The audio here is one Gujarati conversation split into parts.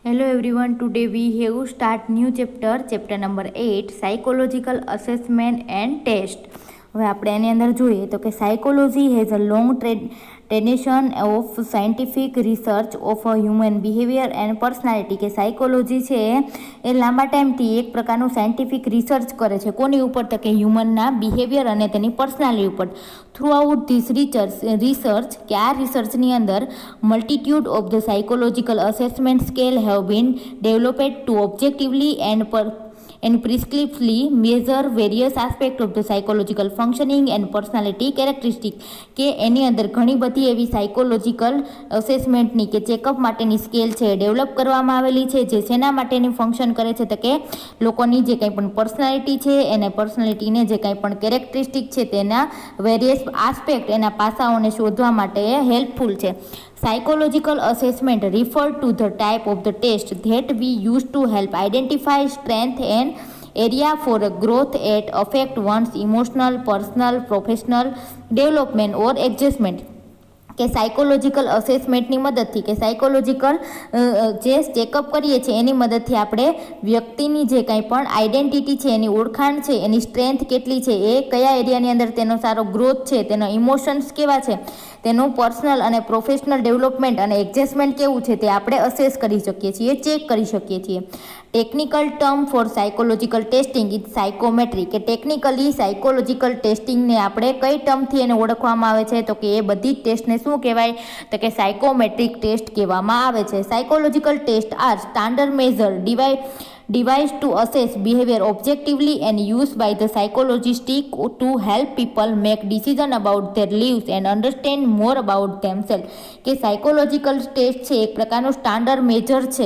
Hello everyone, today we have start new chapter number 8, psychological assessment and test. હવે આપણે એની અંદર જોઈએ તો કે psychology has a long tradition of scientific research of human behaviour and personality. કે સાયકોલોજી છે એ લાંબા ટાઈમથી એક પ્રકારનું સાયન્ટિફિક રિસર્ચ કરે છે. કોની ઉપર? તો કે હ્યુમનના બિહેવિયર અને તેની પર્સનાલિટી ઉપર. થ્રુ આઉટ ધીસ રિસર્ચ કે આ રિસર્ચની અંદર multitude of the psychological assessment scale have been developed to objectively and prescriptively measure various aspects of the psychological functioning and personality characteristic. કે એની અંદર ઘણી બધી એવી સાયકોલોજીકલ અસેસમેન્ટની કે ચેકઅપ માટેની સ્કેલ છે ડેવલપ કરવામાં આવેલી છે, જે શેના માટેની ફંક્શન કરે છે? તો કે લોકોની જે કંઈ પણ પર્સનાલિટી છે એને પર્સનાલિટીને જે કંઈ પણ કેરેક્ટરિસ્ટિક છે તેના વેરિયસ આસ્પેક્ટ એના પાસાઓને શોધવા માટે હેલ્પફુલ છે. Psychological assessment refer to the type of the test that we use to help identify strength and area for growth that affect one's emotional, personal, professional development or adjustment. કે સાયકોલોજીકલ અસેસમેન્ટની મદદથી કે સાયકોલોજીકલ જે ચેકઅપ કરીએ છીએ એની મદદથી આપણે વ્યક્તિની જે કંઈ પણ આઈડેન્ટિટી છે, એની ઓળખાણ છે, એની સ્ટ્રેન્થ કેટલી છે, એ કયા એરિયાની અંદર તેનો સારો ગ્રોથ છે, તેનો ઇમોશન્સ કેવા છે, તેનું પર્સનલ અને પ્રોફેશનલ ડેવલપમેન્ટ અને એડજસ્ટમેન્ટ કેવું છે તે આપણે અસેસ કરી શકીએ છીએ, ચેક કરી શકીએ છીએ. Technical term for psychological testing is psychometry. કે ટેકનિકલી સાયકોલોજીકલ ટેસ્ટિંગને આપણે કઈ ટર્મથી એને ઓળખવામાં આવે છે? તો કે એ બધી જ ટેસ્ટને શું કહેવાય? તો કે સાયકોમેટ્રિક ટેસ્ટ કહેવામાં આવે છે. Psychological test are standard measure device to assess behavior objectively and used by the psychologists to help people make decision about their lives and understand more about themselves. કે સાયકોલોજીકલ ટેસ્ટ છે એક પ્રકારનું સ્ટાન્ડર્ડ મેજર છે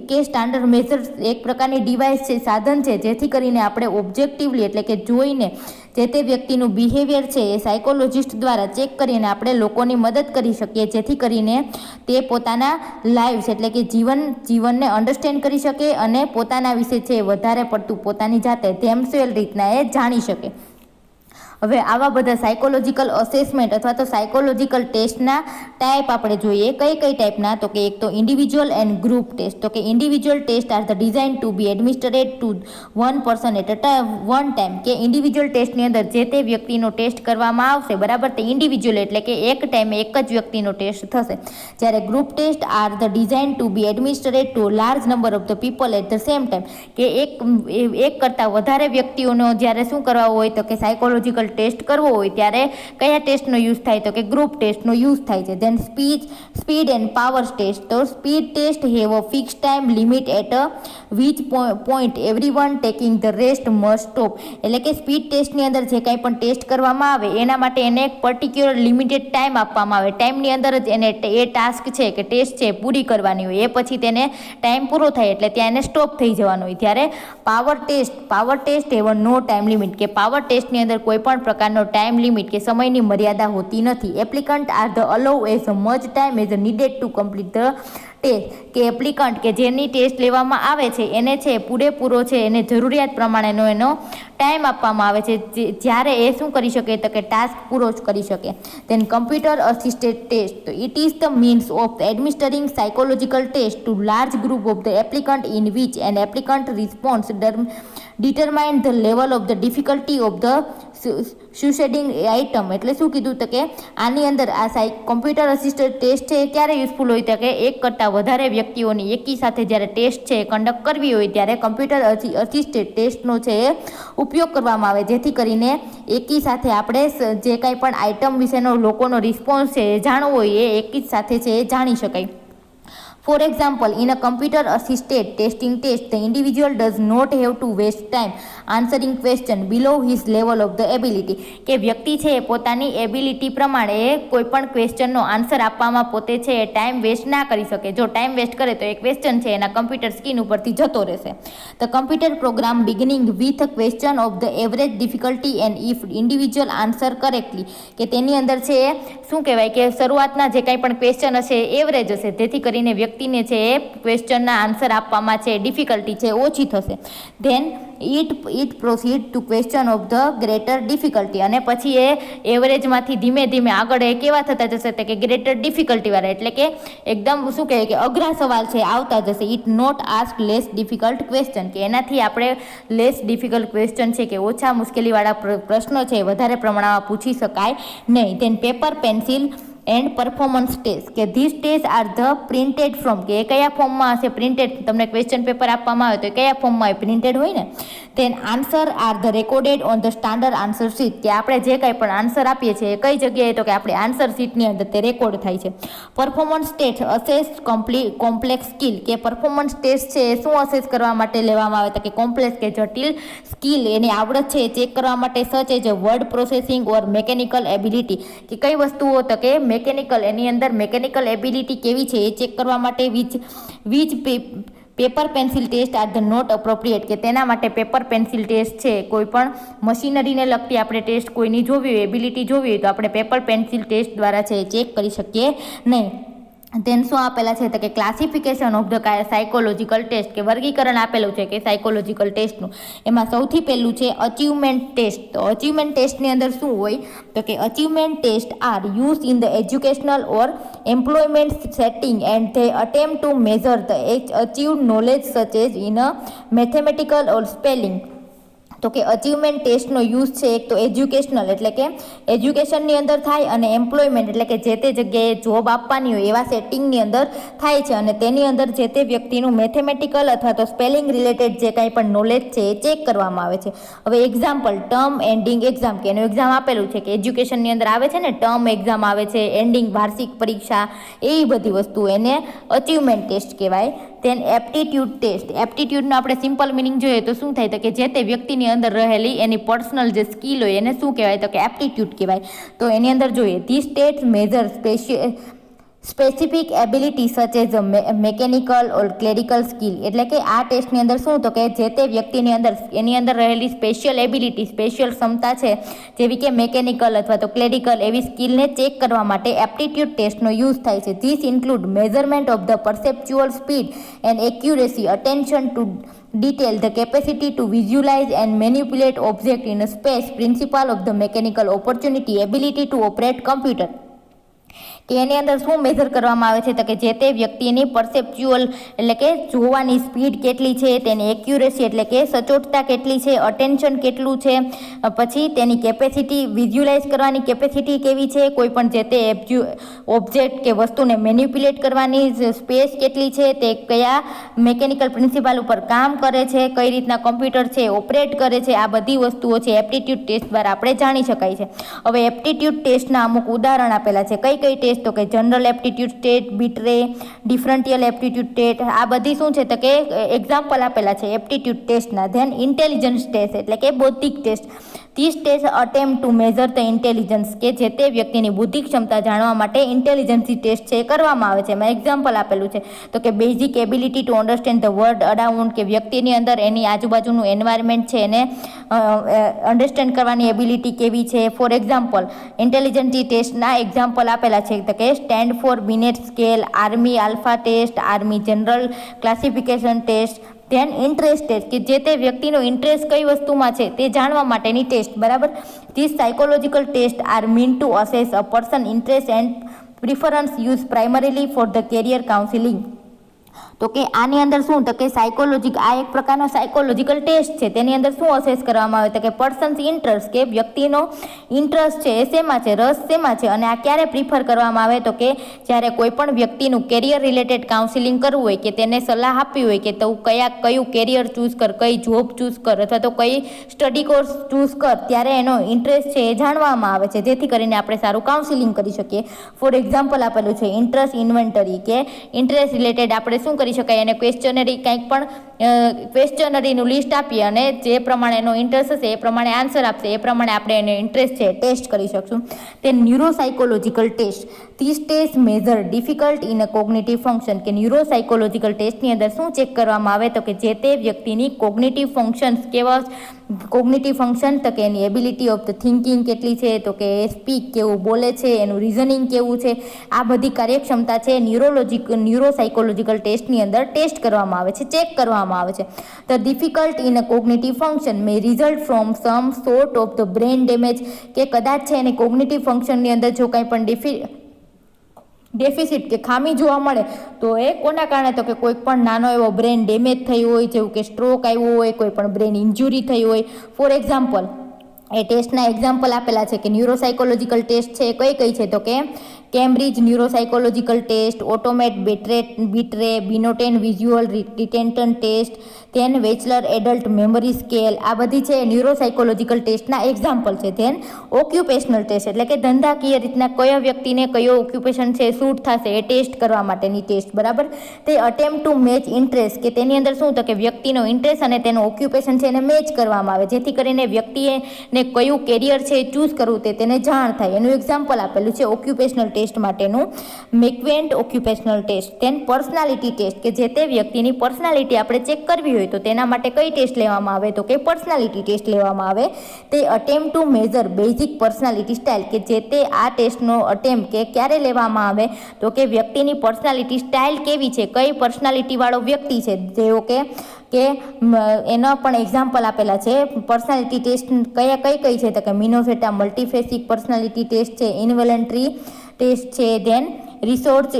કે સ્ટાન્ડર્ડ મેજર એક પ્રકારની ડિવાઇસ છે, સાધન છે, જેથી કરીને આપણે ઓબ્જેક્ટિવલી એટલે કે જોઈને જે તે વ્યક્તિનું બિહેવિયર છે એ સાયકોલોજિસ્ટ દ્વારા ચેક કરીને આપણે લોકોની મદદ કરી શકીએ, જેથી કરીને તે પોતાના લાઈવ્સ એટલે કે જીવનને અન્ડરસ્ટેન્ડ કરી શકે અને પોતાના વિશે છે વધારે પડતું પોતાની જાતે ધેમસેલ રીતના એ જાણી શકે. હવે આવા બધા સાયકોલોજીકલ અસેસમેન્ટ અથવા તો સાયકોલોજીકલ ટેસ્ટના ટાઈપ આપણે જોઈએ. કઈ ટાઈપના? તો કે એક તો ઇન્ડિવિજ્યુઅલ એન્ડ ગ્રુપ ટેસ્ટ. તો કે individual test are the design to be administered to one person at one time. કે ઇન્ડિવિજ્યુઅલ ટેસ્ટની અંદર જે તે વ્યક્તિનો ટેસ્ટ કરવામાં આવશે, બરાબર, તે ઇન્ડિવિજ્યુઅલ એટલે કે એક ટાઈમે એક જ વ્યક્તિનો ટેસ્ટ થશે. જ્યારે group test are the design to be administered to large number of the people at the same time. કે એક કરતાં વધારે વ્યક્તિઓનો જ્યારે શું કરવા હોય તો કે સાયકોલોજીકલ ટેસ્ટ કરવો હોય ત્યારે કયા ટેસ્ટનો યુઝ થાય? તો કે ગ્રુપ ટેસ્ટનો યુઝ થાય છે. Then speed and power test. તો speed test have a fix time limit at which point everyone taking the rest must stop. એટલે કે સ્પીડ ટેસ્ટની અંદર જે કંઈ પણ ટેસ્ટ કરવામાં આવે એના માટે એને એક પર્ટિક્યુલર લિમિટેડ ટાઈમ આપવામાં આવે. ટાઈમની અંદર જ એને એ ટાસ્ક છે કે ટેસ્ટ છે પૂરી કરવાની હોય, એ પછી તેને ટાઈમ પૂરો થાય એટલે ત્યાં એને સ્ટોપ થઈ જવાનું હોય. ત્યારે power test have no time limit. કે પાવર ટેસ્ટની અંદર કોઈ પણ પ્રકારનો ટાઈમ લિમિટ કે સમયની મર્યાદા હોતી નથી. Applicant are the allow as much time as needed to complete the test. કે એપ્લિકન્ટ કે જેની ટેસ્ટ લેવામાં આવે છે એને છે પૂરેપૂરો છે એને જરૂરિયાત પ્રમાણેનો એનો ટાઈમ આપવામાં આવે છે, જ્યારે એ શું કરી શકે? તો કે ટાસ્ક પૂરો જ કરી શકે. Then computer assisted test. તો it is the means of administering psychological test to large group of the applicant in which an applicant response determine the level of the difficulty of the succeeding item. એટલે શું કીધું? તો કે આની અંદર આ કમ્પ્યુટર અસિસ્ટેડ ટેસ્ટ છે એ ક્યારે યુઝફુલ હોય? તો કે એક કરતાં વધારે વ્યક્તિઓની એકી સાથે જ્યારે ટેસ્ટ છે એ કન્ડક્ટ કરવી હોય ત્યારે કમ્પ્યુટર અસિસ્ટેડ ટેસ્ટનો છે એ ઉપયોગ કરવામાં આવે, જેથી કરીને એકી સાથે આપણે જે કાંઈ પણ આઇટમ વિશેનો લોકોનો રિસ્પોન્સ છે એ જાણવો હોય એ એકી જ સાથે છે એ જાણી શકાય. For example, in a computer-assisted testing test, the individual does not have to waste time answering question below his level of the ability. કે વ્યક્તિ છે એ પોતાની એબિલિટી પ્રમાણે કોઈ પણ ક્વેશ્ચનનો આન્સર આપવામાં પોતે છે એ ટાઈમ વેસ્ટ ના કરી શકે. જો ટાઈમ વેસ્ટ કરે તો એ ક્વેશ્ચન છે એના કમ્પ્યુટર સ્ક્રીન ઉપરથી જતો રહેશે. The computer program beginning with a question of the average difficulty and if individual answer correctly. કે તેની અંદર છે શું કહેવાય કે શરૂઆતના જે કંઈ પણ ક્વેશ્ચન હશે એવરેજ હશે, જેથી કરીને વ્યક્તિ વ્યક્તિને છે એ ક્વેશ્ચનના આન્સર આપવામાં છે ડિફિકલ્ટી છે ઓછી થશે. Then it proceed two question of the greater difficulty, અને પછી એ એવરેજમાંથી ધીમે ધીમે આગળ એ કેવા થતા જશે કે ગ્રેટર ડિફિકલ્ટીવાળા, એટલે કે એકદમ શું કહે કે અઘરા સવાલ છે આવતા જશે. It not ask less difficult question, કે એનાથી આપણે લેસ ડિફિકલ્ટ ક્વેશ્ચન છે કે ઓછા મુશ્કેલીવાળા પ્રશ્નો છે વધારે પ્રમાણમાં પૂછી શકાય નહીં. Then paper pencil and performance test, કે this test are the printed from, કે એ કયા ફોર્મમાં હશે પ્રિન્ટેડ, તમને ક્વેશ્ચન પેપર આપવામાં આવે તો એ કયા ફોર્મમાં હોય પ્રિન્ટેડ હોય ને. Then answer are the recorded on the standard answer sheet, કે આપણે જે કંઈ પણ આન્સર આપીએ છીએ એ કઈ જગ્યાએ તો કે આપણે આન્સર શીટની અંદર તે રેકોર્ડ થાય છે. Performance test assess complex skill, કે પરફોર્મન્સ ટેસ્ટ છે એ શું અસેસ કરવા માટે લેવામાં આવે તો કે કોમ્પ્લેક્સ કે જટિલ સ્કિલ, એની આવડત છે એ ચેક કરવા માટે સચ એઝ વર્ડ પ્રોસેસિંગ ઓર મેકેનિકલ એબિલિટી, કે કઈ વસ્તુઓ તો કે મેકેનિકલ, એની અંદર મેકેનિકલ એબિલિટી કેવી છે એ ચેક કરવા માટે વીજ paper pencil test are the not appropriate, કે તેના માટે પેપર પેન્સિલ ટેસ્ટ છે કોઈ પણ મશીનરીને લગતી આપણે ટેસ્ટ કોઈની જોવી હોય એબિલિટી જોવી હોય તો આપણે પેપર પેન્સિલ ટેસ્ટ દ્વારા છે એ ચેક કરી શકીએ નહીં. ધેન શું આપેલા છે તો કે classification of the psychological test, કે વર્ગીકરણ આપેલું છે કે સાયકોલોજીકલ ટેસ્ટનું. એમાં સૌથી પહેલું છે અચીવમેન્ટ ટેસ્ટ. તો અચીવમેન્ટ ટેસ્ટની અંદર શું હોય તો કે achievement test are use in the educational or employment setting and they attempt to measure the achieved knowledge such as in a mathematical or spelling. તો કે અચીવમેન્ટ ટેસ્ટનો યુઝ છે એક તો એજ્યુકેશનલ એટલે કે એજ્યુકેશનની અંદર થાય, અને એમ્પ્લોયમેન્ટ એટલે કે જે તે જગ્યાએ જોબ આપવાની હોય એવા સેટિંગની અંદર થાય છે, અને તેની અંદર જે તે વ્યક્તિનું મેથેમેટિકલ અથવા તો સ્પેલિંગ રિલેટેડ જે કાંઈ પણ નોલેજ છે એ ચેક કરવામાં આવે છે. હવે એક્ઝામ્પલ ટર્મ એન્ડિંગ એક્ઝામ, કે એનું એક્ઝામ આપેલું છે કે એજ્યુકેશનની અંદર આવે છે ને ટર્મ એક્ઝામ આવે છે, એન્ડિંગ વાર્ષિક પરીક્ષા, એવી બધી વસ્તુ એને અચીવમેન્ટ ટેસ્ટ કહેવાય. Then aptitude test. એપ્ટિટ્યૂડનો આપણે સિમ્પલ મિનિંગ જોઈએ તો શું થાય તો કે જે તે વ્યક્તિની અંદર રહેલી એની પર્સનલ જે સ્કિલ હોય એને શું કહેવાય તો કે એપ્ટિટ્યૂડ કહેવાય. તો એની અંદર જોઈએ this test measure specific ability such as mechanical or clerical skill, એટલે કે આ ટેસ્ટની અંદર શું તો કે જે તે વ્યક્તિની અંદર એની અંદર રહેલી સ્પેશિયલ એબિલિટી સ્પેશિયલ ક્ષમતા છે જેવી કે મેકેનિકલ અથવા તો ક્લેરિકલ એવી સ્કિલને ચેક કરવા માટે એપ્ટિટ્યૂડ ટેસ્ટનો યુઝ થાય છે. This include measurement of the perceptual speed and accuracy, attention to detail, the capacity to visualize and manipulate object in a space, principle of the mechanical opportunity, ability to operate computer. કે એની અંદર શું મેઝર કરવામાં આવે છે તો કે જે તે વ્યક્તિની પરસેપ્ચ્યુઅલ એટલે કે જોવાની સ્પીડ કેટલી છે, તેની એક્યુરેસી એટલે કે સચોટતા કેટલી છે, અટેન્શન કેટલું છે, પછી તેની કેપેસિટી વિઝ્યુલાઇઝ કરવાની કેપેસિટી કેવી છે, કોઈ પણ જે તે ઓબ્જેક્ટ કે વસ્તુને મેનિપ્યુલેટ કરવાની સ્પેસ કેટલી છે, તે કયા મેકેનિકલ પ્રિન્સિપલ ઉપર કામ કરે છે, કઈ રીતના કોમ્પ્યુટર છે ઓપરેટ કરે છે, આ બધી વસ્તુઓ છે એપ્ટિટ્યૂડ ટેસ્ટ દ્વારા આપણે જાણી શકાય છે. હવે એપ્ટિટ્યૂડ ટેસ્ટના અમુક ઉદાહરણ આપેલા છે. કઈ ટેસ્ટ તો કે general aptitude test, battery, differential aptitude test, આ બધી શું છે તો કે એક્ઝામ્પલ આપેલા છે એપ્ટિટ્યૂડ ટેસ્ટના. ધેન ઇન્ટેલિજન્સ ટેસ્ટ એટલે કે બૌદ્ધિક test. This test attempt to measure the intelligence, કે જે તે વ્યક્તિની બુદ્ધિ ક્ષમતા જાણવા માટે ઇન્ટેલિજન્સી ટેસ્ટ છે એ કરવામાં આવે છે. એમાં એક્ઝામ્પલ આપેલું છે તો કે basic ability to understand the world around, કે વ્યક્તિની અંદર એની આજુબાજુનું એન્વાયરમેન્ટ છે એને અન્ડરસ્ટેન્ડ કરવાની એબિલિટી કેવી છે. ફોર એક્ઝામ્પલ ઇન્ટેલિજન્સી ટેસ્ટના એક્ઝામ્પલ આપેલા છે તો કે stand for Binet scale, army alpha test, army general classification test. Then interest test, કે જે તે વ્યક્તિનો ઇન્ટરેસ્ટ કઈ વસ્તુમાં છે તે જાણવા માટેની ટેસ્ટ, બરાબર. This psychological test are mean to assess a person interest and preference use primarily for the career counselling. તો કે આની અંદર શું તો કે આ એક પ્રકારનો સાયકોલોજીકલ ટેસ્ટ છે. તેની અંદર શું અસેસ કરવામાં આવે તો કે પર્સન્સ ઇન્ટરેસ્ટ, કે વ્યક્તિનો ઇન્ટરેસ્ટ છે એ શેમાં છે, રસ શેમાં છે, અને આ ક્યારે પ્રિફર કરવામાં આવે તો કે જ્યારે કોઈ પણ વ્યક્તિનું કેરિયર રિલેટેડ કાઉન્સિલિંગ કરવું હોય, કે તેને સલાહ આપવી હોય કે તું કયું કેરિયર ચૂઝ કર, કઈ જોબ ચૂઝ કર અથવા તો કઈ સ્ટડી કોર્સ ચૂઝ કર, ત્યારે એનો ઇન્ટરેસ્ટ છે એ જાણવામાં આવે છે, જેથી કરીને આપણે સારું કાઉન્સિલિંગ કરી શકીએ. ફોર એક્ઝામ્પલ આપેલું છે ઇન્ટરેસ્ટ ઇન્વેન્ટરી, કે ઇન્ટરેસ્ટ રિલેટેડ આપણે શું કરી શકાય એને ક્વેશ્ચનરી કંઈક પણ ક્વેશ્ચનરીનું લિસ્ટ આપીએ અને જે પ્રમાણે એનો ઇન્ટરેસ્ટ હશે એ પ્રમાણે આન્સર આપશે, એ પ્રમાણે આપણે એને ઇન્ટરેસ્ટ છે ટેસ્ટ કરી શકશું. તે neuropsychological test. This test measure difficult in a cognitive function. કે ન્યુરોસાયકોલોજીકલ ટેસ્ટની અંદર શું ચેક કરવામાં આવે તો કે જે તે વ્યક્તિની કોગ્નિટિવ ફંક્શન્સ કેવા, કોગ્નિટિવ ફંક્શન તો કે એની એબિલિટી ઓફ ધ થિંકિંગ કેટલી છે, તો કે એ સ્પીક કેવું બોલે છે, એનું રિઝનિંગ કેવું છે, આ બધી કાર્યક્ષમતા છે ન્યુરોસાયકોલોજીકલ ટેસ્ટની અંદર ટેસ્ટ કરવામાં આવે છે, ચેક કરવામાં આવે છે. The difficult in a cognitive function may result from some sort of the brain damage. કે કદાચ છે એને કોગ્નિટિવ ફંક્શનની અંદર જો કંઈ પણ ડેફિસિટ કે ખામી જોવા મળે તો એ કોના કારણે તો કે કોઈક પણ નાનો એવો બ્રેન ડેમેજ થયો હોય, જેવું કે સ્ટ્રોક આવ્યો હોય, કોઈ પણ બ્રેન ઇન્જુરી થઈ હોય. ફોર એક્ઝામ્પલ, એ ટેસ્ટના એક્ઝામ્પલ આપેલા છે કે ન્યુરોસાયકોલોજીકલ ટેસ્ટ છે કઈ છે તો કે Cambridge neuropsychological test, automate battery, Benton visual retention test, then Wechsler adult memory scale. આ બધી છે ન્યુરોસાયકોલોજીકલ ટેસ્ટના એક્ઝામ્પલ છે. ધેન ઓક્યુપેશનલ ટેસ્ટ એટલે કે ધંધાકીય રીતના કયા વ્યક્તિને કયો ઓક્યુપેશન છે સૂટ થશે એ ટેસ્ટ કરવા માટેની ટેસ્ટ, બરાબર. તે અટેમ્પ્ટ ટુ મેચ ઇન્ટરેસ્ટ. કે તેની અંદર શું તો કે વ્યક્તિનો ઇન્ટરેસ્ટ અને તેનો ઓક્યુપેશન છે એને મેચ કરવામાં આવે, જેથી કરીને વ્યક્તિએ ને કયું કેરિયર છે એ ચૂઝ કરવું તે તેને જાણ થાય. એનું એક્ઝામ્પલ આપેલું છે ઓક્યુપેશનલ ટેસ્ટ માટેનું મેકવેન્ટ occupational test. Then personality test. કે જે તે વ્યક્તિની પર્સનાલિટી આપણે ચેક કરવી હોય તો તેના માટે કઈ ટેસ્ટ લેવામાં આવે તો કે પર્સનાલિટી ટેસ્ટ લેવામાં આવે. તે attempt to measure basic personality style. કે જે તે આ ટેસ્ટનો અટેમ્પ્ટ કે ક્યારે લેવામાં આવે તો કે વ્યક્તિની પર્સનાલિટી સ્ટાઇલ કેવી છે, કઈ પર્સનાલિટીવાળો વ્યક્તિ છે, જેવો કે એનો પણ એક્ઝામ્પલ આપેલા છે. પર્સનાલિટી ટેસ્ટ કઈ છે તો કે મિનોફેટા મલ્ટીફેસિક પર્સનાલિટી ટેસ્ટ છે, ઇન્વોલન્ટરી ટેસ્ટ છે, ધેન રિસોર્ચ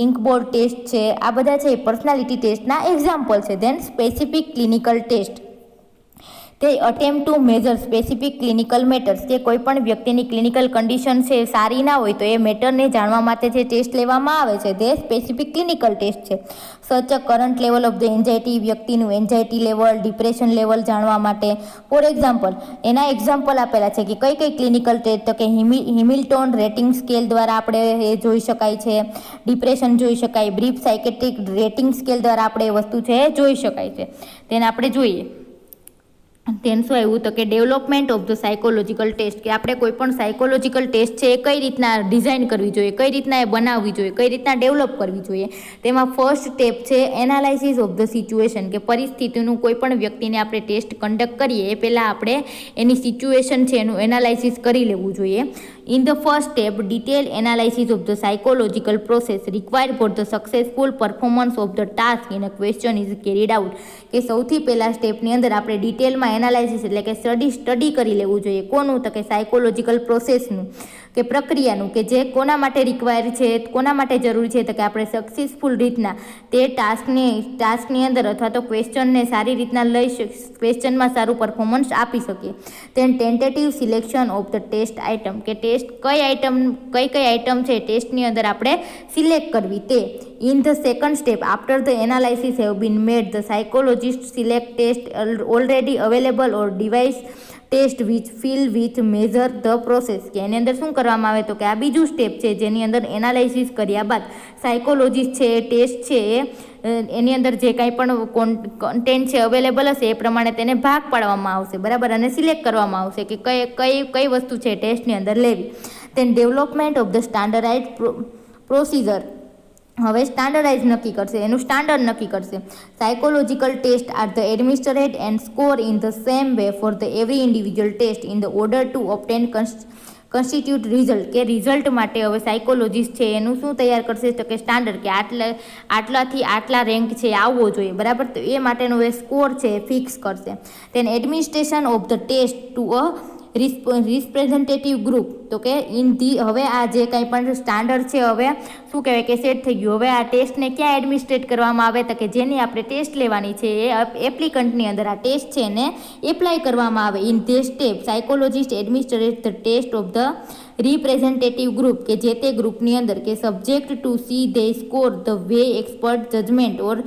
ઇન્કબોર્ડ ટેસ્ટ છે. આ બધા છે પર્સનાલિટી ટેસ્ટના એક્ઝામ્પલ છે. Then specific clinical test. તે attempt to measure specific clinical matters. કે કોઈ પણ વ્યક્તિની ક્લિનિકલ કન્ડિશન છે સારી ના હોય તો એ મેટરને જાણવા માટે જે ટેસ્ટ લેવામાં આવે છે તે સ્પેસિફિક ક્લિનિકલ ટેસ્ટ છે. Such a current level of the anxiety. વ્યક્તિનું એન્ઝાયટી લેવલ, ડિપ્રેશન લેવલ જાણવા માટે. ફોર એક્ઝામ્પલ, એના એક્ઝામ્પલ આપેલા છે કે કઈ ક્લિનિકલ ટેસ્ટ તો કે હિમિલ્ટોન રેટિંગ સ્કેલ દ્વારા આપણે એ જોઈ શકાય છે, ડિપ્રેશન જોઈ શકાય, બ્રીફ સાયકેટ્રિક રેટિંગ સ્કેલ દ્વારા આપણે એ વસ્તુ છે જોઈ શકાય છે. તેને આપણે જોઈએ. તેન શું આવ્યું તો કે development of the psychological test. કે આપણે કોઈ પણ સાયકોલોજીકલ ટેસ્ટ છે એ કઈ રીતના ડિઝાઇન કરવી જોઈએ, કઈ રીતના એ બનાવવી જોઈએ, કઈ રીતના ડેવલપ કરવી જોઈએ. તેમાં ફર્સ્ટ સ્ટેપ છે એનાલાઇસિસ ઓફ ધ સિચ્યુએશન. કે પરિસ્થિતિનું કોઈ પણ વ્યક્તિને આપણે ટેસ્ટ કન્ડક્ટ કરીએ એ પહેલાં આપણે એની સિચ્યુએશન છે એનું એનાલાઇસિસ કરી લેવું જોઈએ. In the first step detail analysis of the psychological process required for the successful performance of the task in a question is carried out. કે સૌથી પહેલા સ્ટેપની અંદર આપણે ડિટેલમાં એનાલાઇસિસ એટલે કે સ્ટડી કરી લેવું જોઈએ. કોનું તો કે સાયકોલોજીકલ પ્રોસેસનું કે પ્રક્રિયાનું, કે જે કોના માટે રિક્વાયર છે, કોના માટે જરૂરી છે તો કે આપણે સક્સેસફુલ રીતના તે ટાસ્કની અંદર અથવા તો ક્વેશ્ચનને સારી રીતના ક્વેશ્ચનમાં સારું પરફોર્મન્સ આપી શકીએ. Then tentative selection of the test item. કે ટેસ્ટ કઈ આઇટમ છે ટેસ્ટની અંદર આપણે સિલેક્ટ કરવી તે. In the second step after the analysis have been made the psychologist select test already available or devise test which fill with measure the process. કે એની અંદર શું કરવામાં આવે તો કે આ બીજું સ્ટેપ છે જેની અંદર એનાલાઇસિસ કર્યા બાદ સાયકોલોજીસ્ટ છે એ ટેસ્ટ છે એની અંદર જે કાંઈ પણ કન્ટેન્ટ છે અવેલેબલ હશે એ પ્રમાણે તેને ભાગ પાડવામાં આવશે, બરાબર, અને સિલેક્ટ કરવામાં આવશે કે કઈ વસ્તુ છે ટેસ્ટની અંદર લેવી. Then development of the standardize procedure. હવે સ્ટાન્ડર્ડાઇઝ નક્કી કરશે, એનું સ્ટાન્ડર્ડ નક્કી કરશે. Psychological test are the administered and score in the same way for the every individual test in the order to obtain constitute result. કે રિઝલ્ટ માટે હવે સાયકોલોજીસ્ટ છે એનું શું તૈયાર કરશે તો કે સ્ટાન્ડર્ડ, કે આટલાથી આટલા રેન્ક છે આવવો જોઈએ, બરાબર. તો એ માટેનો એ સ્કોર છે એ ફિક્સ કરશે. Then administration of the test to a representative group. તો કે હવે આ જે કાંઈ પણ સ્ટાન્ડર્ડ છે હવે શું કહેવાય કે સેટ થઈ ગયું. હવે આ ટેસ્ટને ક્યાં એડમિનિસ્ટ્રેટ કરવામાં આવે તો કે જેની આપણે ટેસ્ટ લેવાની છે એ એપ્લિકન્ટની અંદર આ ટેસ્ટ છે એને એપ્લાય કરવામાં આવે. In this step psychologist administrate the test of the representative group. કે જે તે ગ્રુપની અંદર કે subject to see they score the way expert judgment or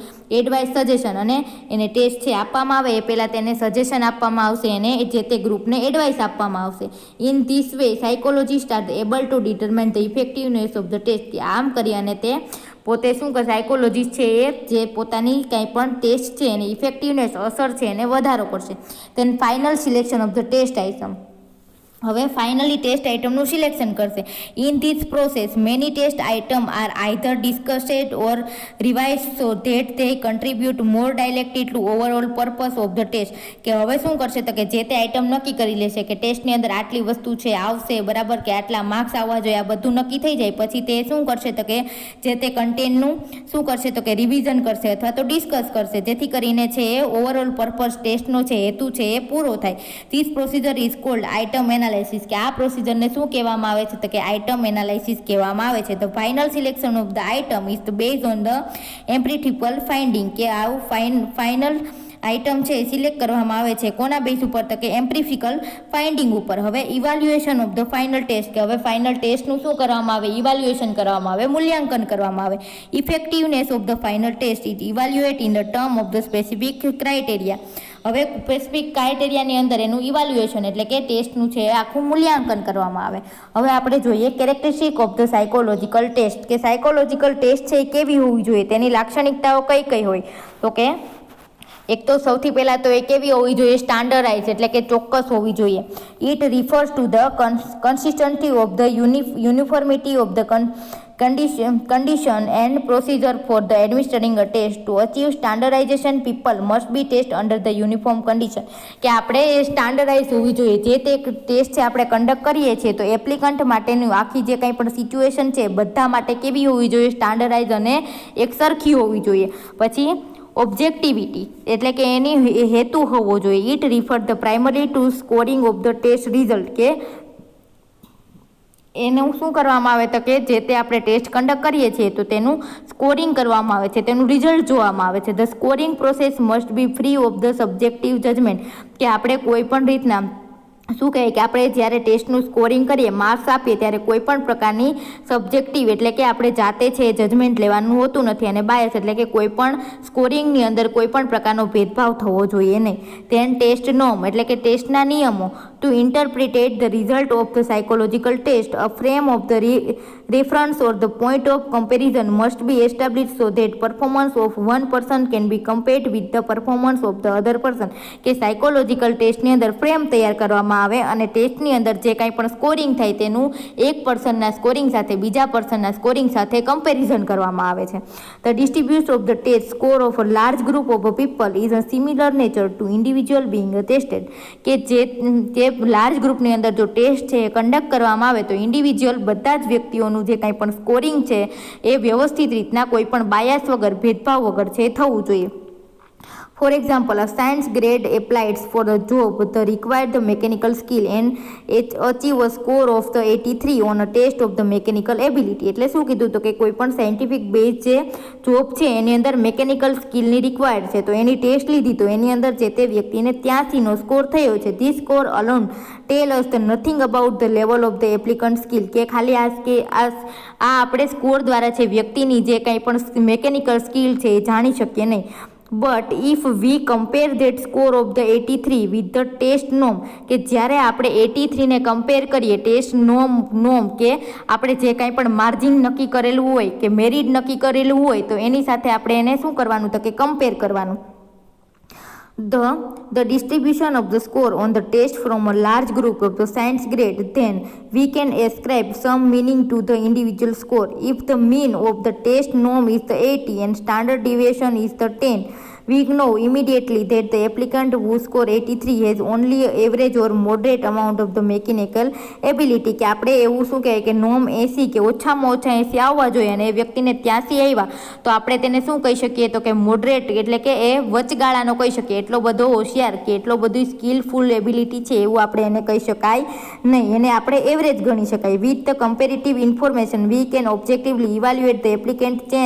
advise suggestion. અને એને ટેસ્ટ છે આપવામાં આવે એ પહેલાં તેને સજેશન આપવામાં આવશે અને જે તે ગ્રુપને એડવાઇસ આપવામાં આવશે. In this way psychologist are able to determine the effectiveness of the test. આમ કરી અને તે પોતે શું કે સાયકોલોજીસ્ટ છે એ જે પોતાની કંઈ પણ ટેસ્ટ છે એની ઇફેક્ટિવનેસ અસર છે એને વધારો કરશે. Then final selection of the test item. હવે ફાઇનલી ટેસ્ટ આઇટમનું સિલેક્શન કરશે. In this process many test item are either discussed or revise so that they contribute more directly to overall purpose of the test. કે હવે શું કરશે તો કે જે તે આઇટમ નક્કી કરી લેશે કે ટેસ્ટની અંદર આટલી વસ્તુ છે આવશે બરાબર, કે આટલા માર્ક્સ આવવા જોઈએ, આ બધું નક્કી થઈ જાય પછી તે શું કરશે તો કે જે તે કન્ટેન્ટનું શું કરશે તો કે રિવિઝન કરશે અથવા તો ડિસ્કસ કરશે, જેથી કરીને છે એ ઓવરઓલ પર્પઝ ટેસ્ટનો છે હેતુ છે એ પૂરો થાય. This procedure is called item analysis. કે આ પ્રોસિજરને શું કહેવામાં આવે છે તો કે આઇટમ એનાલિસિસ કહેવામાં આવે છે. The final selection of the item is base on the empirical finding. કે આવું ફાઇનલ આઇટમ છે એ સિલેક્ટ કરવામાં આવે છે કોના બેઝ ઉપર તો કે એમ્પિરિકલ ફાઇન્ડિંગ ઉપર. હવે ઇવાલ્યુએશન ઓફ ધ ફાઇનલ ટેસ્ટ. કે હવે ફાઇનલ ટેસ્ટનું શું કરવામાં આવે, ઇવાલ્યુએશન કરવામાં આવે, મૂલ્યાંકન કરવામાં આવે. Effectiveness of the final test is evaluate in the term of the specific criteria. હવે સ્પેસિફિક ક્રાઇટેરિયાની અંદર એનું ઇવાલ્યુએશન એટલે કે ટેસ્ટનું છે આખું મૂલ્યાંકન કરવામાં આવે. હવે આપણે જોઈએ characteristic of the psychological test. કે સાયકોલોજીકલ ટેસ્ટ છે એ કેવી હોવી જોઈએ, તેની લાક્ષણિકતાઓ કઈ કઈ હોય તો કે એક તો સૌથી પહેલાં તો એ કેવી હોવી જોઈએ, સ્ટાન્ડર્ડાઇઝ એટલે કે ચોક્કસ હોવી જોઈએ. It refers to the consistency of the uniformity of the condition and procedure for the administering a test. To achieve standardization people must be test under the uniform condition. કે આપણે સ્ટાન્ડર્ડાઇઝ હોવી જોઈએ. જે તે ટેસ્ટ છે આપણે કન્ડક્ટ કરીએ છીએ તો એપ્લિકન્ટ માટેની આખી જે કંઈ પણ સિચ્યુએશન છે બધા માટે કેવી હોવી જોઈએ, સ્ટાન્ડર્ડાઇઝ અને એક સરખી હોવી જોઈએ. પછી ઓબ્જેક્ટિવિટી એટલે કે એની હેતુ હોવો જોઈએ. It refer the primary to scoring of the test result. કે એનું શું કરવામાં આવે તો કે જે તે આપણે ટેસ્ટ કન્ડક્ટ કરીએ છીએ તો તેનું સ્કોરિંગ કરવામાં આવે છે, તેનું રિઝલ્ટ જોવામાં આવે છે. The scoring process must be free of the subjective judgment. કે આપણે કોઈ પણ રીતના શું કહે કે આપણે જ્યારે ટેસ્ટનું સ્કોરિંગ કરીએ, માર્ક્સ આપીએ ત્યારે કોઈ પણ પ્રકારની સબ્જેક્ટિવ એટલે કે આપણે જાતે છે જજમેન્ટ લેવાનું હોતું નથી, અને બાયસ એટલે કે કોઈ પણ સ્કોરિંગની અંદર કોઈ પણ પ્રકારનો ભેદભાવ થવો જોઈએ નહીં. ધેન ટેસ્ટ નોર્મ એટલે કે ટેસ્ટના નિયમો. To interpret the result of the psychological test a frame of the reference or the point of comparison must be established so that performance of one person can be compared with the performance of the other person. કે સાયકોલોજીકલ ટેસ્ટની અંદર ફ્રેમ તૈયાર કરવામાં આવે અને ટેસ્ટની અંદર જે કાંઈ પણ સ્કોરિંગ થાય તેનું એક પર્સનના સ્કોરિંગ સાથે બીજા પર્સનના સ્કોરિંગ સાથે કમ્પેરિઝન કરવામાં આવે છે. The distribution of the test score of a large group of people is a similar nature to individual being tested. કે જે લાર્જ ગ્રુપની અંદર જો ટેસ્ટ છે એ કન્ડક્ટ કરવામાં આવે તો ઇન્ડિવિજ્યુઅલ બધા જ વ્યક્તિઓનું જે કાંઈ પણ સ્કોરિંગ છે એ વ્યવસ્થિત રીતના કોઈ પણ બાયસ વગર ભેદભાવ વગર છે થવું જોઈએ. For example, a science grade applies for a job that required the mechanical skill and it achieve a score of the 83 on a test of the mechanical ability. એટલે શું કીધું તો કે કોઈ પણ સાયન્ટિફિક બેઝ જે જોબ છે એની અંદર મેકેનિકલ સ્કિલની રિક્વાયર્ડ છે તો એની ટેસ્ટ લીધી તો એની અંદર જે તે વ્યક્તિને 83નો સ્કોર થયો છે. This score alone tell us the nothing about the level of the applicant skill. કે ખાલી આ આપણે સ્કોર દ્વારા છે વ્યક્તિની જે કાંઈ પણ મેકેનિકલ સ્કિલ છે એ જાણી શકીએ નહીં. But if we compare that score of the 83 with the test norm. કે જ્યારે આપણે 83ને કમ્પેર કરીએ ટેસ્ટ નોર્મ કે આપણે જે કાંઈ પણ માર્જિન નક્કી કરેલું હોય કે મેરિટ નક્કી કરેલું હોય તો એની સાથે આપણે એને શું કરવાનું તો કે કમ્પેર કરવાનું. The distribution of the score on the test from a large group of the science grade, then we can ascribe some meaning to the individual score. If the mean of the test norm is the 80 and standard deviation is the 10, we know immediately that the applicant who score 83 has only average or moderate amount of the mechanical ability. કે આપણે એવું શું કહે કે નોર્મ 80 કે ઓછામાં ઓછા 80 આવવા જોઈએ અને એ વ્યક્તિને 83 આવ્યા તો આપણે તેને શું કહી શકીએ તો કે મોડરેટ એટલે કે એ વચગાળાનો કહી શકીએ. એટલો બધો હોશિયાર કે એટલો બધું સ્કિલફુલ એબિલિટી છે એવું આપણે એને કહી શકાય નહીં, એને આપણે એવરેજ ગણી શકાય. With the comparative information we can objectively evaluate the applicant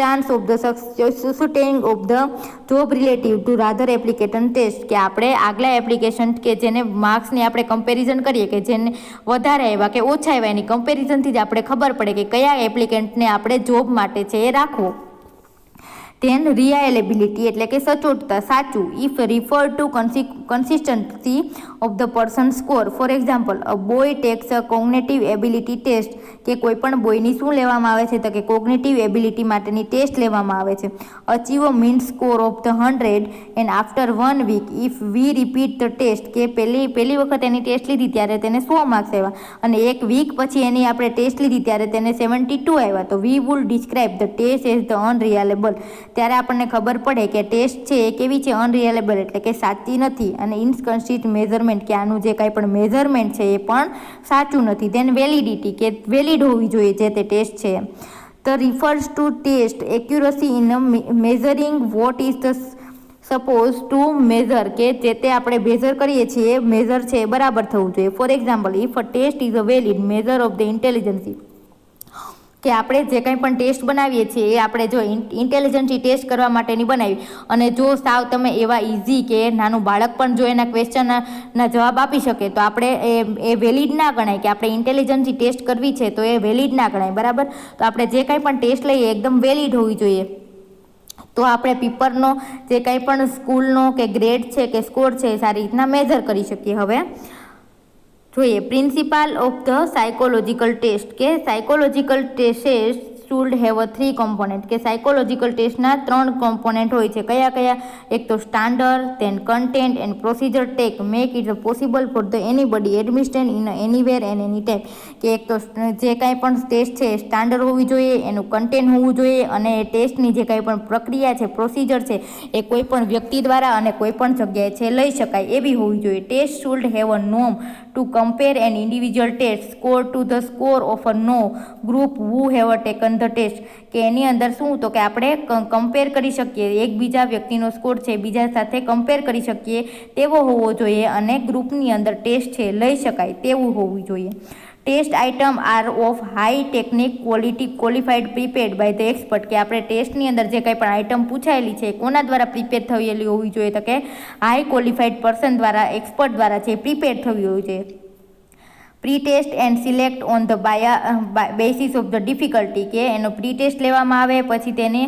chance of the succeeding of the job relative to rather application test. કે આપણે આગલા એપ્લિકેશન કે જેને માર્ક્સની આપણે કમ્પેરિઝન કરીએ કે જેને વધારે આવ્યા કે ઓછા આવ્યા એની કમ્પેરિઝનથી જ આપણે ખબર પડે કે કયા એપ્લિકેન્ટને આપણે જોબ માટે છે એ રાખવો. ધેન રિલાયબિલિટી એટલે કે સચોટતા, સાચું. If refer to consistency of the person score. For example, a boy takes a cognitive ability test, કે કોઈ પણ બોયની શું લેવામાં આવે છે તો કે કોગ્નેટિવ એબિલિટી માટેની ટેસ્ટ લેવામાં આવે છે. Achieve a mean score of the 100 and after 1 week if we repeat the test, કે પહેલી વખત એની ટેસ્ટ લીધી ત્યારે તેને 100 માર્ક્સ આવ્યા અને એક વીક પછી એની આપણે ટેસ્ટ લીધી ત્યારે તેને 72 આવ્યા, તો we would describe the test as the unreliable. ત્યારે આપણને ખબર પડે કે ટેસ્ટ છે એ કેવી છે, અનરિલાયેબલ એટલે કે સાચી નથી, અને ઇનકન્સિસ્ટન્ટ મેઝરમેન્ટ કે આનું જે કાંઈ પણ મેઝરમેન્ટ છે એ પણ સાચું નથી. ધેન વેલિડિટી કે વેલિડ હોવી જોઈએ જે તે ટેસ્ટ છે. The refers to test accuracy in measuring what is the suppose to measure, કે જે તે આપણે મેઝર કરીએ છીએ મેઝર છે એ બરાબર થવું જોઈએ. For example, if a test is a valid measure of the intelligence, કે આપણે જે કંઈ પણ ટેસ્ટ બનાવીએ છીએ એ આપણે જો ઇન્ટેલિજન્સી ટેસ્ટ કરવા માટેની બનાવી, અને જો સાવ તમે એવા ઇઝી કે નાનું બાળક પણ જો એના ક્વેશ્ચનના જવાબ આપી શકે તો આપણે એ વેલિડ ના ગણાય, કે આપણે ઇન્ટેલિજન્સી ટેસ્ટ કરવી છે તો એ વેલિડ ના ગણાય, બરાબર. તો આપણે જે કંઈ પણ ટેસ્ટ લઈએ એકદમ વેલિડ હોવી જોઈએ, તો આપણે પેપરનો જે કંઈ પણ સ્કૂલનો કે ગ્રેડ છે કે સ્કોર છે એ સારી રીતના મેઝર કરી શકીએ. હવે જોઈએ principal of the psychological test, કે psychological test should have a 3 component, કે સાયકોલોજીકલ ટેસ્ટના 3 કોમ્પોનેન્ટ હોય છે. કયા કયા? એક તો standard, then content and procedure take make it possible for the anybody administered in anywhere and any time. કે એક તો જે કાંઈ પણ ટેસ્ટ છે એ સ્ટાન્ડર્ડ હોવી જોઈએ, એનું કન્ટેન્ટ હોવું જોઈએ, અને એ ટેસ્ટની જે કાંઈ પણ પ્રક્રિયા છે, પ્રોસિજર છે, એ કોઈ પણ વ્યક્તિ દ્વારા અને કોઈ પણ જગ્યાએ છે લઈ શકાય એવી હોવી જોઈએ. Test should have a norm to compare an individual test score to the score of a no group who have taken the test, કે એની અંદર શું તો કે આપણે કમ્પેર કરી શકીએ, એકબીજા વ્યક્તિનો સ્કોર છે બીજા સાથે કમ્પેર કરી શકીએ તેવો હોવો જોઈએ, અને ગ્રુપની અંદર ટેસ્ટ છે લઈ શકાય તેવું હોવું જોઈએ. Test item are of high technique quality qualified prepared by the expert, કે આપણે ટેસ્ટની અંદર જે કંઈ પણ આઇટમ પૂછાયેલી છે કોના દ્વારા પ્રિપેર થયેલી હોવી જોઈએ તો કે હાઈ ક્વોલિફાઈડ પર્સન દ્વારા, એક્સપર્ટ દ્વારા છે પ્રિપેર થવી હોવી જોઈએ. Pre test and select on the basis of the difficulty, કે એનો પ્રી ટેસ્ટ લેવામાં આવે પછી તેને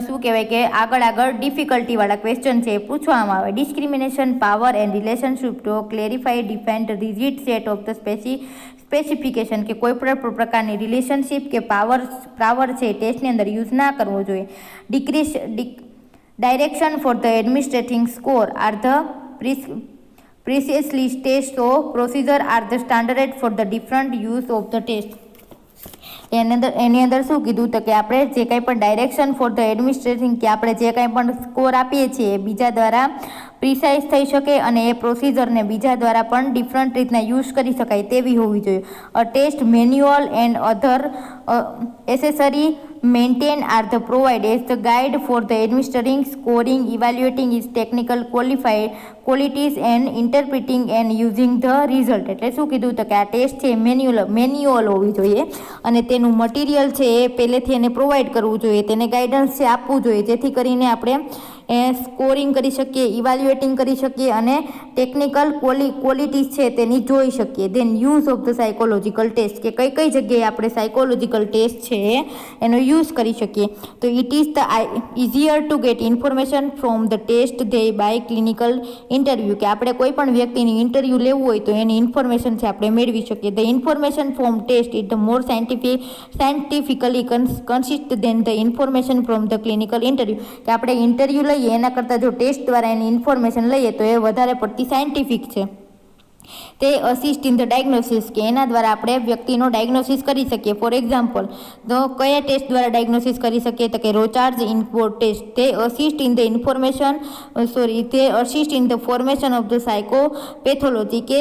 શું કહેવાય કે આગળ ડિફિકલ્ટીવાળા ક્વેશ્ચન છે એ પૂછવામાં આવે. Discrimination power and relationship to clarify defined rigid set of the specification, કે કોઈ પણ પ્રકારની રિલેશનશિપ કે પાવર છે ટેસ્ટની અંદર યુઝ ના કરવો જોઈએ. Direction for the administrating score are the precisely test of procedure are the standard for the different use of the test. એની અંદર શું કીધું તો કે આપણે જે કંઈ પણ ડાયરેક્શન ફોર ધ એડમિનિસ્ટ્રેટિંગ, કે આપણે જે કંઈ પણ સ્કોર આપીએ છીએ બીજા દ્વારા પ્રિસાઇઝ થઈ શકે અને એ પ્રોસિજરને બીજા દ્વારા પણ ડિફરન્ટ રીતના યુઝ કરી શકાય તેવી હોવી જોઈએ. A test manual and other accessory maintain are the provide as the guide for the administering, scoring, evaluating its technical qualities and interpreting and using the result. એટલે શું કીધું તો કે આ ટેસ્ટ છે મેન્યુઅલ હોવી જોઈએ, અને તેનું મટીરિયલ છે એ પહેલેથી એને પ્રોવાઈડ કરવું જોઈએ, તેને ગાઈડન્સ છે આપવું જોઈએ, જેથી કરીને આપણે સ્કોરિંગ કરી શકીએ, ઇવાલ્યુએટિંગ કરી શકીએ અને ટેકનિકલ ક્વોલિટીઝ છે તેની જોઈ શકીએ. Then use of the psychological test, કે કઈ કઈ જગ્યાએ આપણે સાયકોલોજીકલ ટેસ્ટ છે એનો યુઝ કરી શકીએ. તો it is the easier to get information from the test they by clinical interview, કે આપણે કોઈ પણ વ્યક્તિની ઇન્ટરવ્યૂ લેવું હોય તો એની ઇન્ફોર્મેશન છે આપણે મેળવી શકીએ. The information from test is the more scientifically consist than the information from the clinical interview, કે આપણે ઇન્ટરવ્યૂ લઈએ એના કરતાં જો ટેસ્ટ દ્વારા એની ઇન્ફોર્મેશન લઈએ તો એ વધારે પડતી સાયન્ટિફિક છે. તે અસિસ્ટ ઇન ધ ડાયગ્નોસિસ, કે એના દ્વારા આપણે વ્યક્તિનો ડાયગ્નોસિસ કરી શકીએ. ફોર એક્ઝામ્પલ, તો કયા ટેસ્ટ દ્વારા ડાયગ્નોસિસ કરી શકીએ તો કે રોચાર્ડ ઇનપોર્ટ ટેસ્ટ. તે assist in the in the formation of the psychopathology, કે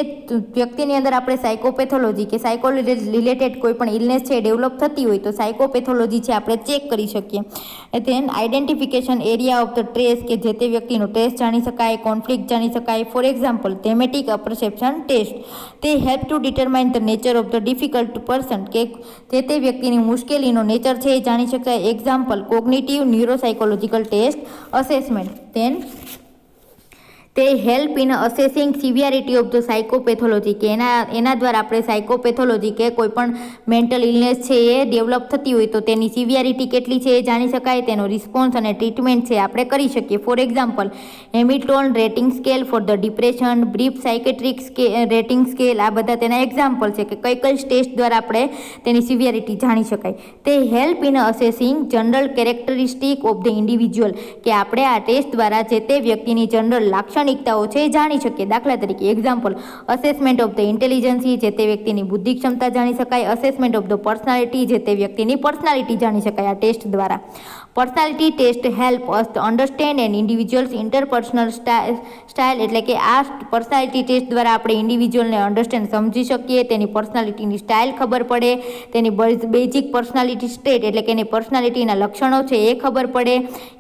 વ્યક્તિની અંદર આપણે સાયકોપેથોલોજી કે સાયકો રિલેટેડ કોઈ પણ ઇલનેસ છે ડેવલપ થતી હોય તો સાયકોપેથોલોજી છે આપણે ચેક કરી શકીએ. Then identification area of the trace, કે જે તે વ્યક્તિનો ટ્રેસ જાણી શકાય, કોન્ફ્લિક્ટ જાણી શકાય. ફોર એક્ઝામ્પલ, થેમેટિક પરસેપ્શન ટેસ્ટ, તે help to determine the nature of the difficult person, કે જે તે વ્યક્તિની મુશ્કેલીનો નેચર છે એ જાણી શકાય. Example, cognitive neuropsychological test assessment. Then તે help in assessing severity of the psychopathology, કે એના દ્વારા આપણે સાયકોપેથોલોજી કે કોઈ પણ મેન્ટલ ઇલનેસ છે એ ડેવલપ થતી હોય તો તેની સિવિયરિટી કેટલી છે એ જાણી શકાય, તેનો રિસ્પોન્સ અને ટ્રીટમેન્ટ છે આપણે કરી શકીએ. For example, Hamilton rating scale for the depression, brief psychiatric rating scale, આ બધા તેના એક્ઝામ્પલ છે કે કઈ ટેસ્ટ દ્વારા આપણે તેની સિવિયરિટી જાણી શકાય. તે help in અસેસિંગ general characteristic of the individual, કે આપણે આ ટેસ્ટ દ્વારા જે તે વ્યક્તિની જનરલ લાક્ષણિકતાઓ છે એ જાણી શકીએ. દાખલા તરીકે example, assessment of the intelligence, જે તે વ્યક્તિની બુદ્ધિ ક્ષમતા જાણી શકાય. અસેસમેન્ટ ઓફ ધ પર્સનાલિટી, જે તે વ્યક્તિની પર્સનાલિટી જાણી શકાય આ ટેસ્ટ દ્વારા. Personality test help us understand and individuals interpersonal style, એટલે કે આ પર્સનાલિટી ટેસ્ટ દ્વારા આપણે ઇન્ડિવિજ્યુઅલને અન્ડરસ્ટેન્ડ સમજી શકીએ, તેની પર્સનાલિટીની સ્ટાઇલ ખબર પડે, તેની બેઝિક પર્સનાલિટી સ્ટેટ એટલે કે એની પર્સનાલિટીના લક્ષણો છે એ ખબર પડે,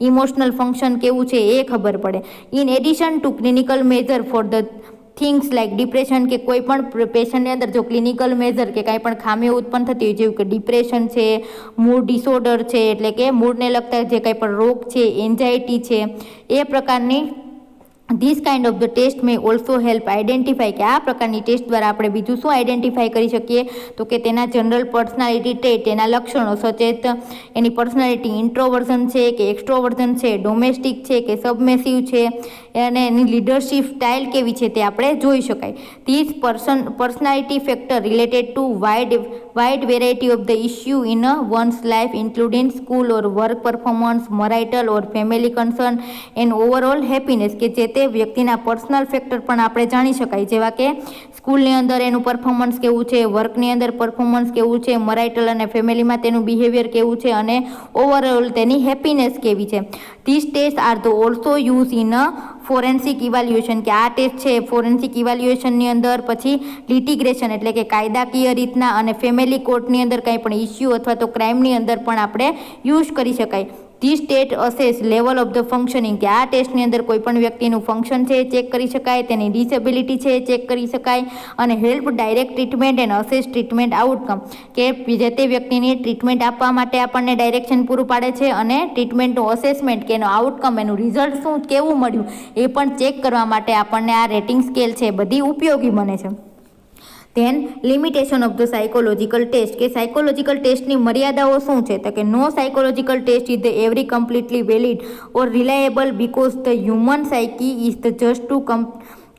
ઇમોશનલ ફંક્શન કેવું છે એ ખબર પડે. In addition to clinical major for the things like depression, કે કોઈ પણ પેશન્ટની અંદર જો ક્લિનિકલ મેજર કે કાંઈ પણ ખામીઓ ઉત્પન્ન થતી હોય જેવું કે ડિપ્રેશન છે, મૂડ ડિસઓર્ડર છે એટલે કે મૂડને લગતા જે કંઈ પણ રોગ છે, એન્ઝાયટી છે, એ પ્રકારની this kind of the test may also help identify, કે આ પ્રકારની ટેસ્ટ દ્વારા આપણે બીજું શું આઈડેન્ટિફાઈ કરી શકીએ તો કે તેના જનરલ પર્સનાલિટી ટ્રેટ, તેના લક્ષણો સચેત એની પર્સનાલિટી ઇન્ટ્રોવર્ઝન છે કે એક્સ્ટ્રોવર્ઝન છે, ડોમેસ્ટિક છે કે સબમેસિવ છે, અને એની લીડરશિપ સ્ટાઇલ કેવી છે તે આપણે જોઈ શકાય. This personality factor related to wide variety of the issue in one's life including school or work performance, marital or family concern and overall happiness, કે જે તે વ્યક્તિના પર્સનલ ફેક્ટર પણ આપણે જાણી શકાય, જેવા કે સ્કૂલની અંદર એનું પરફોર્મન્સ કેવું છે, વર્કની અંદર પરફોર્મન્સ કેવું છે, મરાઇટલ અને ફેમિલીમાં તેનું બિહેવિયર કેવું છે, અને ઓવરઓલ તેની હેપીનેસ કેવી છે. This test are the also use in forensic evaluation, કે આ ટેસ્ટ છે ફોરેન્સિક ઇવાલ્યુએશનની અંદર, પછી લિટિગેશન એટલે કે કાયદાકીય રીતના, અને ફેમિલી કોર્ટની અંદર કંઈ પણ ઇસ્યુ અથવા તો ક્રાઇમની અંદર પણ આપણે યુઝ કરી શકાય. This test assess level of the functioning, કે આ ટેસ્ટની અંદર કોઈ પણ વ્યક્તિનું ફંક્શન છે એ ચેક કરી શકાય, તેની ડિસેબિલિટી છે એ ચેક કરી શકાય, અને help direct treatment and assess treatment outcome, કે જે તે વ્યક્તિની ટ્રીટમેન્ટ આપવા માટે આપણને ડાયરેક્શન પૂરું પાડે છે, અને ટ્રીટમેન્ટનું અસેસમેન્ટ કે એનો આઉટકમ, એનું રિઝલ્ટ શું કેવું મળ્યું એ પણ ચેક કરવા માટે આપણને આ રેટિંગ સ્કેલ છે બધી ઉપયોગી બને છે. Then limitation of the psychological test, કે સાયકોલોજીકલ ટેસ્ટની મર્યાદાઓ શું છે તો કે no psychological test is the every completely valid or reliable because the human psyche is the just too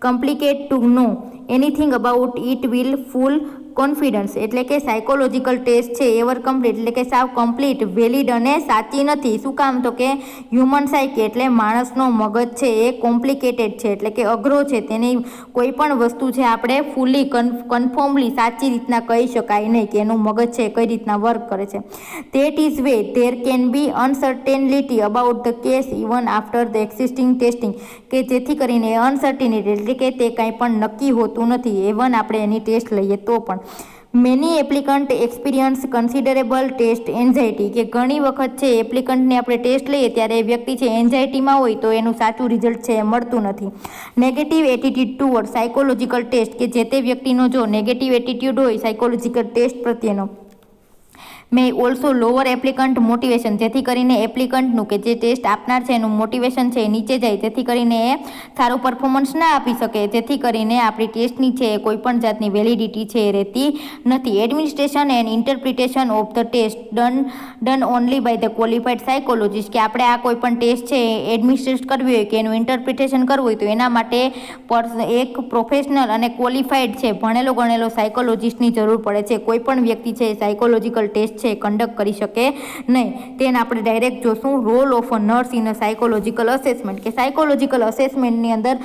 complicated to know anything about it will full confidence, એટલે કે સાયકોલોજીકલ ટેસ્ટ છે એવર કમ્પ્લીટ એટલે કે સાવ કમ્પ્લીટ, વેલિડ અને સાચી નથી. શું કામ તો કે હ્યુમન સાયકી એટલે માણસનો મગજ છે એ કોમ્પ્લિકેટેડ છે એટલે કે અઘરો છે, તેની કોઈ પણ વસ્તુ છે આપણે ફૂલી કન્ફર્મલી સાચી રીતના કહી શકાય નહીં કે એનું મગજ છે કઈ રીતના વર્ક કરે છે. That is way there can be uncertainty about the case even after the existing testing, કે જેથી કરીને અનસર્ટિનિટી એટલે કે તે કાંઈ પણ નક્કી હોતું નથી એવન આપણે એની ટેસ્ટ લઈએ તો પણ. Many applicant experience considerable test anxiety, કે ઘણી વખત છે એપ્લિકન્ટની આપણે ટેસ્ટ લઈએ ત્યારે એ વ્યક્તિ છે એન્ઝાયટીમાં હોય તો એનું સાચું રિઝલ્ટ છે એ મળતું નથી. Negative attitude toward psychological test, કે જે તે વ્યક્તિનો જો નેગેટિવ એટીટ્યુડ હોય સાયકોલોજીકલ ટેસ્ટ પ્રત્યેનો, may also lower applicant motivation, જેથી કરીને એપ્લિકન્ટનું કે જે ટેસ્ટ આપનાર છે એનું મોટિવેશન છે એ નીચે જાય, જેથી કરીને એ સારું પરફોર્મન્સ ના આપી શકે, જેથી કરીને આપણી ટેસ્ટની છે કોઈ પણ જાતની વેલિડિટી છે એ રહેતી નથી. Administration and interpretation of the test done only by the qualified psychologist, કે આપણે આ કોઈ પણ ટેસ્ટ છે એડમિનિસ્ટ્રેટ કરવી હોય કે એનું ઇન્ટરપ્રિટેશન કરવું હોય તો એના માટે એક પ્રોફેશનલ અને ક્વોલિફાઈડ છે ભણેલો ગણેલો સાયકોલોજીસ્ટની જરૂર પડે છે. કોઈ પણ વ્યક્તિ છે સાયકોલોજીકલ ટેસ્ટ છે કન્ડક્ટ કરી શકે નહીં. તેને આપણે ડાયરેક્ટ જોશું role of a nurse in a psychological assessment, કે સાયકોલોજીકલ અસેસમેન્ટની અંદર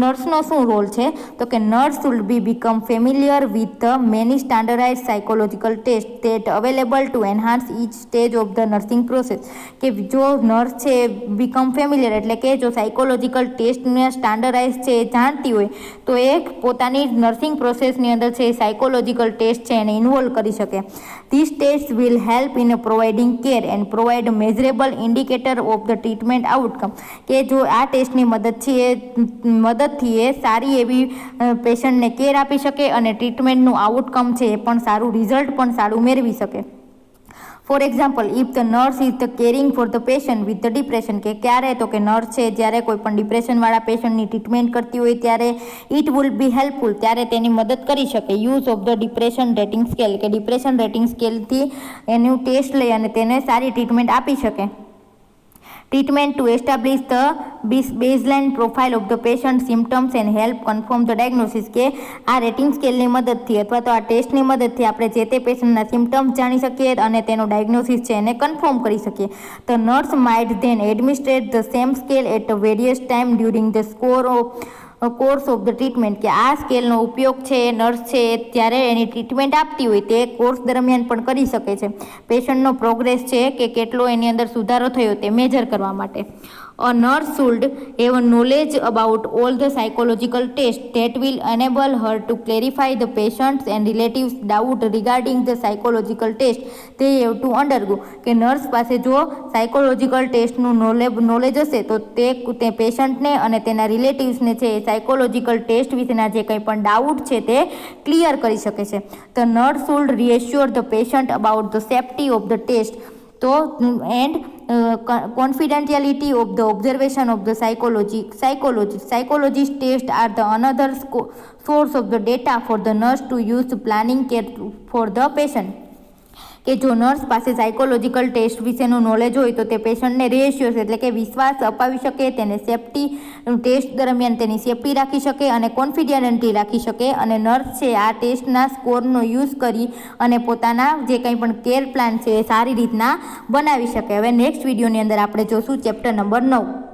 નર્સનો શું રોલ છે તો કે nurse should be become familiar with the many standardize psychological test that available to enhance each stage of the nursing process, કે જો નર્સ છે બીકમ ફેમિલિયર એટલે કે જો સાયકોલોજીકલ ટેસ્ટને સ્ટાન્ડર્ડાઇઝ છે એ જાણતી હોય તો એ પોતાની નર્સિંગ પ્રોસેસની અંદર છે સાયકોલોજીકલ ટેસ્ટ છે એને ઇન્વોલ્વ કરી શકે. This test will help in providing care and provide measurable indicator of the treatment outcome, કે જો આ ટેસ્ટની મદદથી એ સારી એવી પેશન્ટને કેર આપી શકે અને ટ્રીટમેન્ટનું આઉટકમ છે એ પણ સારું રિઝલ્ટ પણ સારું મેળવી શકે. For example, if the nurse is the caring for the patient with the depression, કે ક્યારે તો કે નર્સ છે જ્યારે કોઈ પણ ડિપ્રેશનવાળા પેશન્ટની ટ્રીટમેન્ટ કરતી હોય ત્યારે ઇટ વિલ બી હેલ્પફુલ, ત્યારે તેની મદદ કરી શકે. Use of the depression rating scale, કે ડિપ્રેશન રેટિંગ સ્કેલથી એનું ટેસ્ટ લઈ અને તેને સારી ટ્રીટમેન્ટ આપી શકે. Treatment to establish the baseline profile of the patient symptoms and help confirm the diagnosis, કે આ રેટિંગ સ્કેલની મદદથી અથવા તો આ ટેસ્ટની મદદથી આપણે જે તે પેશન્ટના સિમ્ટમ્સ જાણી શકીએ અને તેનો ડાયગ્નોસિસ છે એને કન્ફર્મ કરી શકીએ. The nurse might then administrate the same scale at various time during the course of the treatment, કે આ સ્કેલનો ઉપયોગ છે એ નર્સ છે ત્યારે એની ટ્રીટમેન્ટ આપતી હોય તે કોર્સ દરમિયાન પણ કરી શકે છે, પેશન્ટનો પ્રોગ્રેસ છે કે કેટલો એની અંદર સુધારો થયો તે મેજર કરવા માટે. A nurse should have knowledge about all the psychological tests that will enable her to clarify the patient's and relatives' doubt regarding the psychological test they have to undergo, કે નર્સ પાસે જો સાયકોલોજીકલ ટેસ્ટનું નોલેજ હશે તો તે પેશન્ટને અને તેના રિલેટિવ્સને છે એ સાયકોલોજીકલ ટેસ્ટ વિશેના જે કંઈ પણ ડાઉટ છે તે ક્લિયર કરી શકે છે. The nurse should reassure the patient about the safety of the test and confidentiality of the observation of the psychologist test are the another source of the data for the nurse to use to planning care for the patient, કે જો નર્સ પાસે સાયકોલોજીકલ ટેસ્ટ વિશેનું નોલેજ હોય તો તે પેશન્ટને રિએશ્યોર એટલે કે વિશ્વાસ અપાવી શકે, તેને સેફ્ટી ટેસ્ટ દરમિયાન તેની સેફ્ટી રાખી શકે અને કોન્ફિડેન્ટિટી રાખી શકે, અને નર્સ છે આ ટેસ્ટના સ્કોરનો યુઝ કરી અને પોતાના જે કંઈ પણ કેર પ્લાન છે એ સારી રીતના બનાવી શકે. હવે નેક્સ્ટ વિડીયોની અંદર આપણે જોશું ચેપ્ટર નંબર 9.